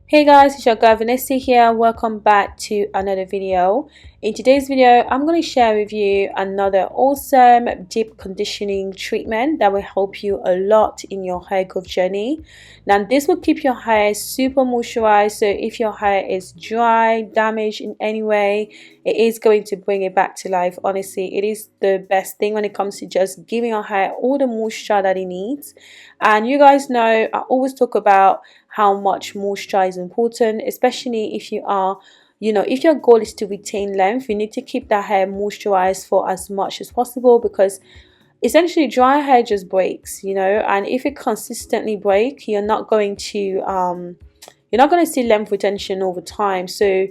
Hey guys, it's your girl Vanessa here. Welcome back to another video. In today's video, I'm going to share with you another awesome deep conditioning treatment that will help you a lot in your hair growth journey. Now, this will keep your hair super moisturized. So if your hair is dry, damaged in any way, it is going to bring it back to life. Honestly, it is the best thing when it comes to just giving your hair all the moisture that it needs. And you guys know, I always talk about how much moisture is important, especially if you are, if your goal is to retain length, you need to keep that hair moisturized for as much as possible, because essentially dry hair just breaks, and if it consistently breaks, you're not going to see length retention over time. So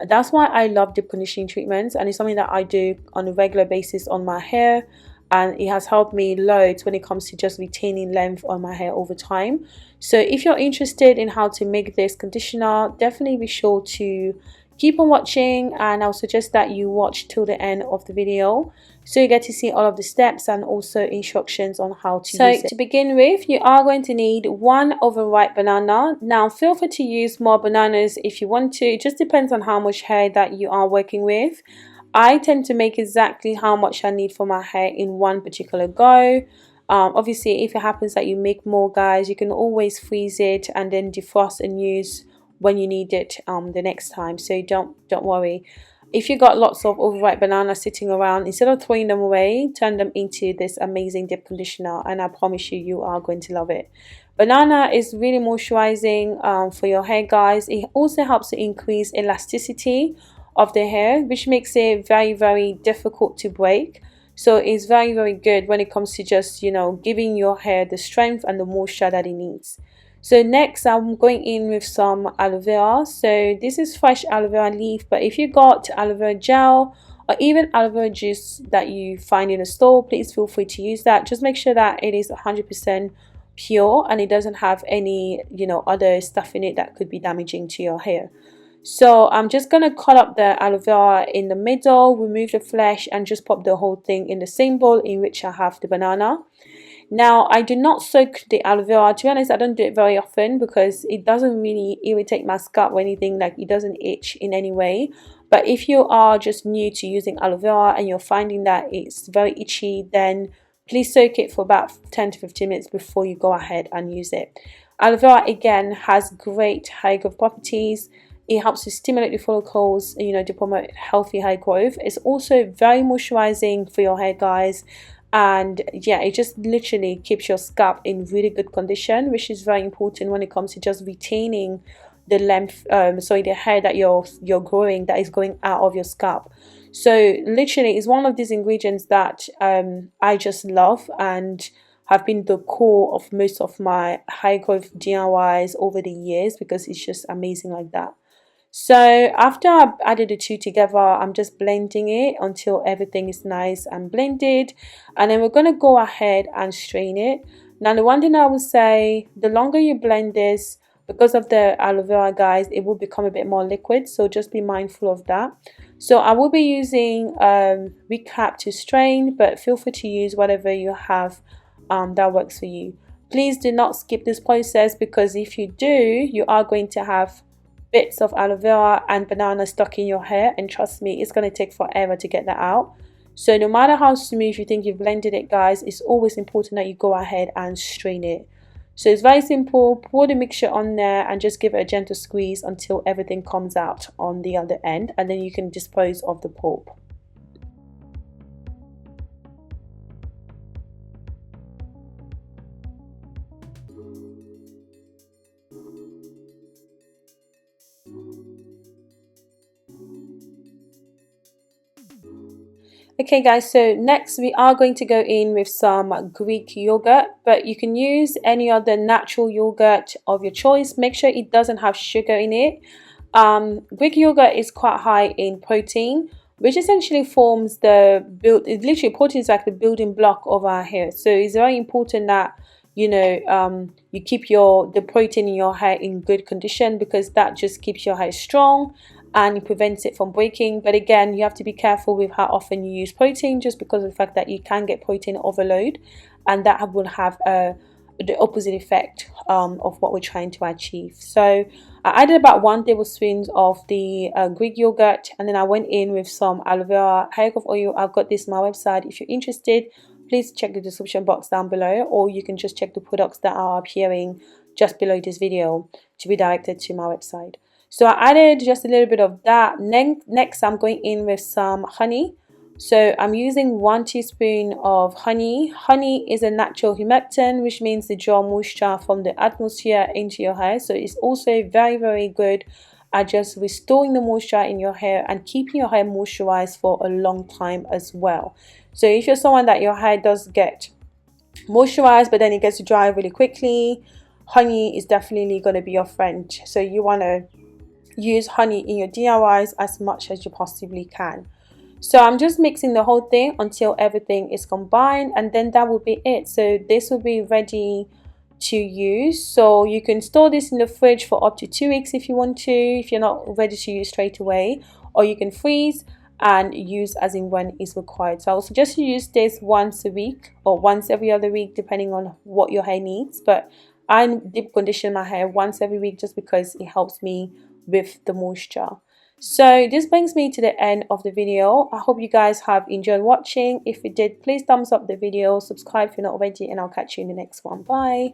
that's why I love deep conditioning treatments, and it's something that I do on a regular basis on my hair, and it has helped me loads when it comes to just retaining length on my hair over time. So if you're interested in how to make this conditioner, definitely be sure to keep on watching, and I'll suggest that you watch till the end of the video so you get to see all of the steps and also instructions on how to use it. So to begin with, you are going to need one overripe banana. Now feel free to use more bananas if you want to. It just depends on how much hair that you are working with. I tend to make exactly how much I need for my hair in one particular go. Obviously, if it happens that you make more, guys, you can always freeze it and then defrost and use when you need it the next time. So don't worry. If you got lots of overripe bananas sitting around, instead of throwing them away, turn them into this amazing dip conditioner, and I promise you, you are going to love it. Banana is really moisturizing for your hair, guys. It also helps to increase elasticity of the hair, which makes it very, very difficult to break. So it's very, very good when it comes to just, giving your hair the strength and the moisture that it needs. So next, I'm going in with some aloe vera. So this is fresh aloe vera leaf, but if you got aloe vera gel or even aloe vera juice that you find in a store, please feel free to use that. Just make sure that it is 100% pure and it doesn't have any, other stuff in it that could be damaging to your hair. So I'm just going to cut up the aloe vera in the middle, remove the flesh, and just pop the whole thing in the same bowl in which I have the banana. Now, I do not soak the aloe vera. To be honest, I don't do it very often because it doesn't really irritate my scalp or anything. Like, it doesn't itch in any way. But if you are just new to using aloe vera and you're finding that it's very itchy, then please soak it for about 10 to 15 minutes before you go ahead and use it. Aloe vera, again, has great hair growth properties. It helps to stimulate the follicles, to promote healthy hair growth. It's also very moisturizing for your hair, guys. And yeah, it just literally keeps your scalp in really good condition, which is very important when it comes to just retaining the length, the hair that you're growing, that is going out of your scalp. So literally, it's one of these ingredients that I just love and have been the core of most of my hair growth DIYs over the years, because it's just amazing like that. So after I've added the two together, I'm just blending it until everything is nice and blended, and then we're going to go ahead and strain it. Now, the one thing I would say, the longer you blend this, because of the aloe vera, guys, it will become a bit more liquid, so just be mindful of that. So I will be using recap to strain, but feel free to use whatever you have that works for you. Please do not skip this process, because if you do, you are going to have bits of aloe vera and banana stuck in your hair, and trust me, it's going to take forever to get that out. So no matter how smooth you think you've blended it, guys, it's always important that you go ahead and strain it. So it's very simple. Pour the mixture on there and just give it a gentle squeeze until everything comes out on the other end, and then you can dispose of the pulp. Okay guys, so next we are going to go in with some Greek yogurt, but you can use any other natural yogurt of your choice. Make sure it doesn't have sugar in it. Greek yogurt is quite high in protein, which essentially forms protein is like the building block of our hair. So it's very important that you keep the protein in your hair in good condition, because that just keeps your hair strong and it prevents it from breaking. But again, you have to be careful with how often you use protein, just because of the fact that you can get protein overload, and that will have the opposite effect of what we're trying to achieve. So I added about 1 tablespoon of the Greek yogurt, and then I went in with some aloe vera hair growth oil. I've got this on my website. If you're interested, please check the description box down below, or you can just check the products that are appearing just below this video to be directed to my website. So I added just a little bit of that. Next I'm going in with some honey. So I'm using 1 teaspoon of honey. Honey is a natural humectant, which means they draw moisture from the atmosphere into your hair. So it's also very good at just restoring the moisture in your hair and keeping your hair moisturized for a long time as well. So if you're someone that your hair does get moisturized but then it gets dry really quickly, honey is definitely going to be your friend. So you want to use honey in your DIYs as much as you possibly can. So I'm just mixing the whole thing until everything is combined, and then that will be it. So this will be ready to use. So you can store this in the fridge for up to 2 weeks if you want to, if you're not ready to use straight away, or you can freeze and use as in when is required. So I will suggest you use this once a week or once every other week depending on what your hair needs, but I deep condition my hair once every week just because it helps me with the moisture. So this brings me to the end of the video. I hope you guys have enjoyed watching. If you did, please thumbs up the video, subscribe if you're not already, and I'll catch you in the next one. Bye.